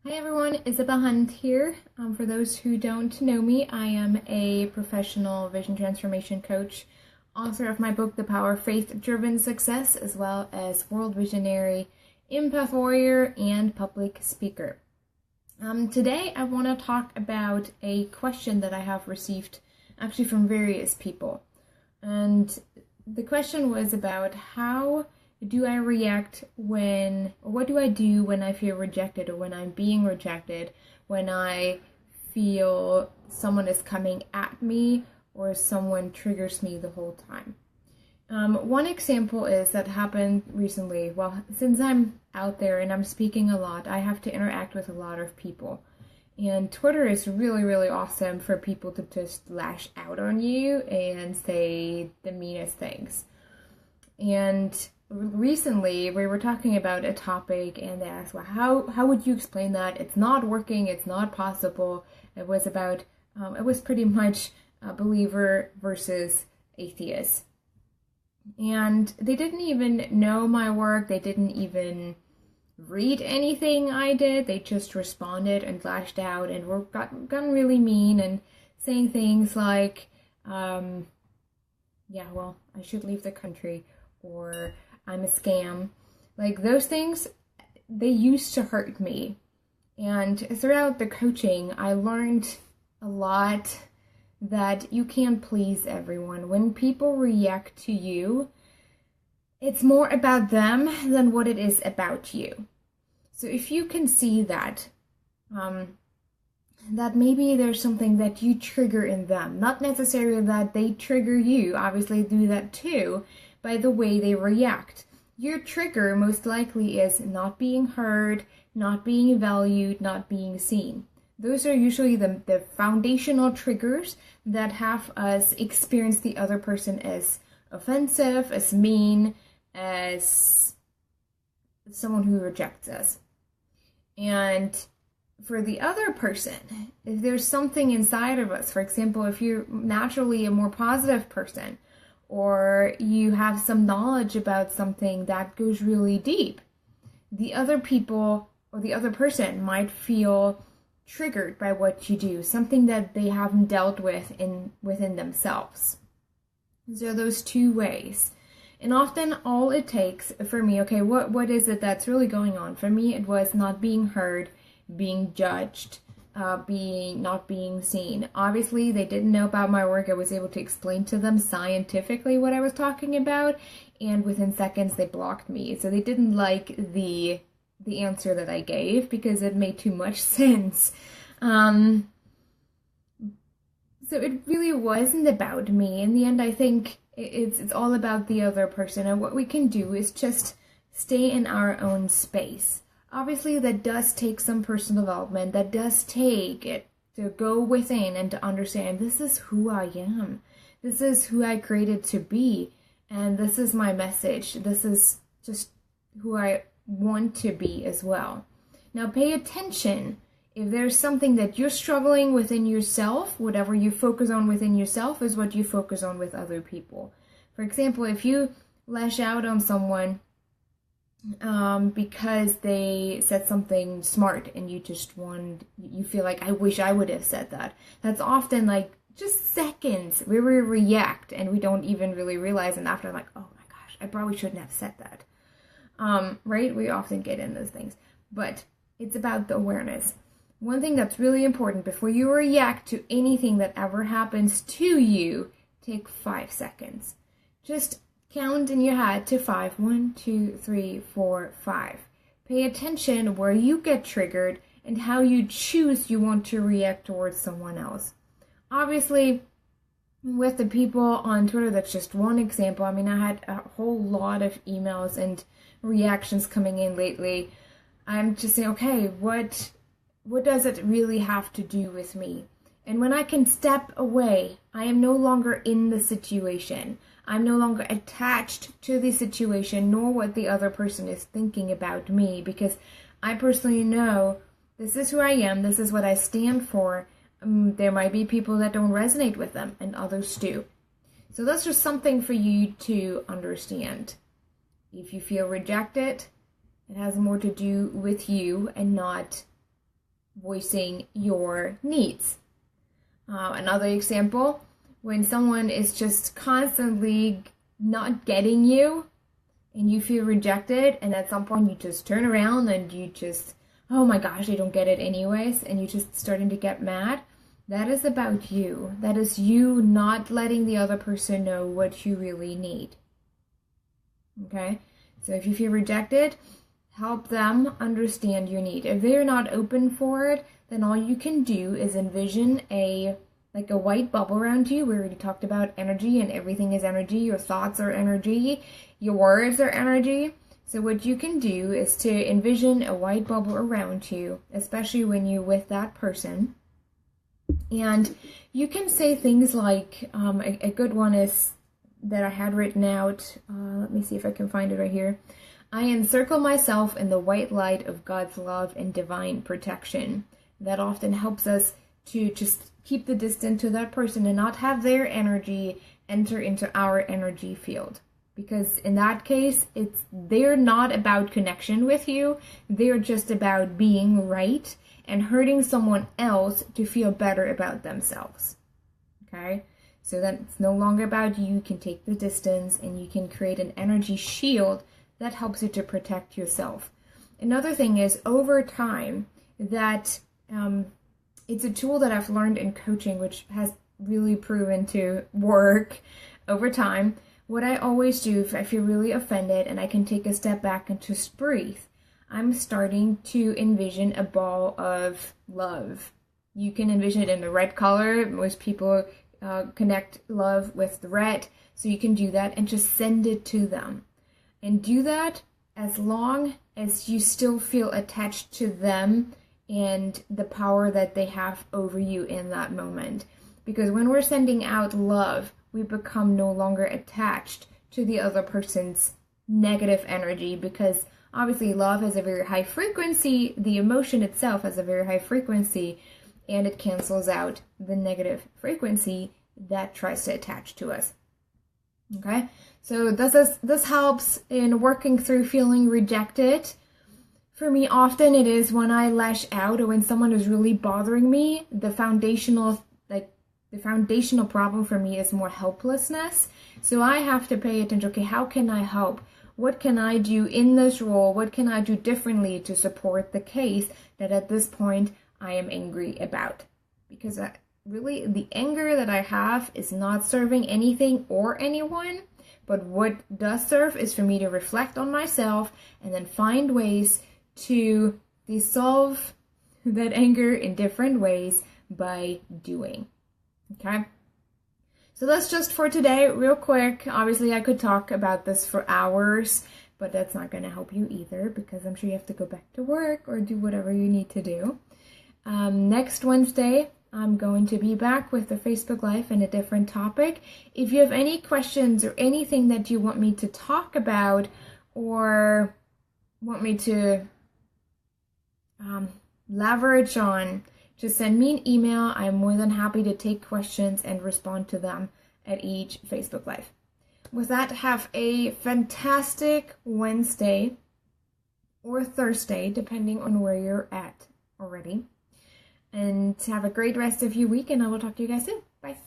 Hi everyone, Isabel Hunt here. For those who don't know me, I am a professional vision transformation coach, author of my book, The Power of Faith-Driven Success, as well as world visionary, empath warrior, and public speaker. Today I want to talk about a question that I have received actually from various people. And the question was about how do I react what do I do when I feel rejected or when I'm being rejected, when I feel someone is coming at me or someone triggers me the whole time. One example is that happened recently. Well, since I'm out there and I'm speaking a lot, I have to interact with a lot of people. And Twitter is really, really awesome for people to just lash out on you and say the meanest things. And recently we were talking about a topic and they asked, well, how would you explain that? It's not working, it's not possible. It was about, it was pretty much a believer versus atheist. And they didn't even know my work, they didn't even read anything I did, they just responded and lashed out and were gotten really mean and saying things like, yeah, well, I should leave the country, or I'm a scam. Like those things, they used to hurt me. And throughout the coaching, I learned a lot that you can't please everyone. When people react to you, it's more about them than what it is about you. So if you can see that, that maybe there's something that you trigger in them, not necessarily that they trigger you, obviously do that too, by the way they react. Your trigger most likely is not being heard, not being valued, not being seen. Those are usually the foundational triggers that have us experience the other person as offensive, as mean, as someone who rejects us. And for the other person, if there's something inside of us, for example, if you're naturally a more positive person, or you have some knowledge about something that goes really deep, the other people or the other person might feel triggered by what you do, something that they haven't dealt with within themselves. So those two ways. And often all it takes for me, okay, what is it that's really going on? For me, it was not being heard, being judged, not being seen. Obviously, they didn't know about my work. I was able to explain to them scientifically what I was talking about, and within seconds they blocked me. So they didn't like the answer that I gave because it made too much sense. So it really wasn't about me. In the end, I think it's all about the other person, and what we can do is just stay in our own space. Obviously, that does take some personal development. That does take it to go within and to understand this is who I am. This is who I created to be. And this is my message. This is just who I want to be as well. Now, pay attention. If there's something that you're struggling within yourself, whatever you focus on within yourself is what you focus on with other people. For example, if you lash out on someone because they said something smart and you feel like, I wish I would have said that. That's often like just seconds where we react and we don't even really realize, and after I'm like, oh my gosh, I probably shouldn't have said that. Right? We often get in those things, but it's about the awareness. One thing that's really important before you react to anything that ever happens to you, take 5 seconds. Just count in your head to 5. 1, 2, 3, 4, 5. Pay attention where you get triggered and how you choose you want to react towards someone else. Obviously, with the people on Twitter, that's just one example. I mean, I had a whole lot of emails and reactions coming in lately. I'm just saying, okay, what does it really have to do with me? And when I can step away, I am no longer in the situation. I'm no longer attached to the situation, nor what the other person is thinking about me, because I personally know this is who I am, this is what I stand for. There might be people that don't resonate with them, and others do. So that's just something for you to understand. If you feel rejected, it has more to do with you and not voicing your needs. Another example, when someone is just constantly not getting you and you feel rejected, and at some point you just turn around and you just, oh my gosh, I don't get it anyways, and you just starting to get mad, that is about you. That is you not letting the other person know what you really need. Okay? So if you feel rejected, help them understand your need. If they're not open for it, then all you can do is envision a white bubble around you. We already talked about energy, and everything is energy. Your thoughts are energy. Your words are energy. So what you can do is to envision a white bubble around you, especially when you're with that person. And you can say things like, a good one is that I had written out. Let me see if I can find it right here. I encircle myself in the white light of God's love and divine protection. That often helps us to just keep the distance to that person and not have their energy enter into our energy field. Because in that case, they're not about connection with you. They're just about being right and hurting someone else to feel better about themselves. Okay? So that it's no longer about you. You can take the distance and you can create an energy shield that helps you to protect yourself. Another thing is, over time, that it's a tool that I've learned in coaching, which has really proven to work over time. What I always do, if I feel really offended and I can take a step back and just breathe, I'm starting to envision a ball of love. You can envision it in the red color. Most people connect love with the red. So you can do that and just send it to them. And do that as long as you still feel attached to them and the power that they have over you in that moment. Because when we're sending out love, we become no longer attached to the other person's negative energy, because obviously love has a very high frequency, the emotion itself has a very high frequency, and it cancels out the negative frequency that tries to attach to us. Okay, so this helps in working through feeling rejected. For me, often it is when I lash out or when someone is really bothering me. The foundational problem for me is more helplessness. So I have to pay attention. Okay, how can I help? What can I do in this role? What can I do differently to support the case that at this point I am angry about? Because really, the anger that I have is not serving anything or anyone. But what does serve is for me to reflect on myself and then find ways to dissolve that anger in different ways by doing. Okay? So that's just for today, real quick. Obviously, I could talk about this for hours, but that's not going to help you either, because I'm sure you have to go back to work or do whatever you need to do. Next Wednesday, I'm going to be back with the Facebook Live and a different topic. If you have any questions or anything that you want me to talk about or want me to leverage on, just send me an email. I'm more than happy to take questions and respond to them at each Facebook Live. With that, have a fantastic Wednesday or Thursday, depending on where you're at already. And have a great rest of your week, and I will talk to you guys soon. Bye.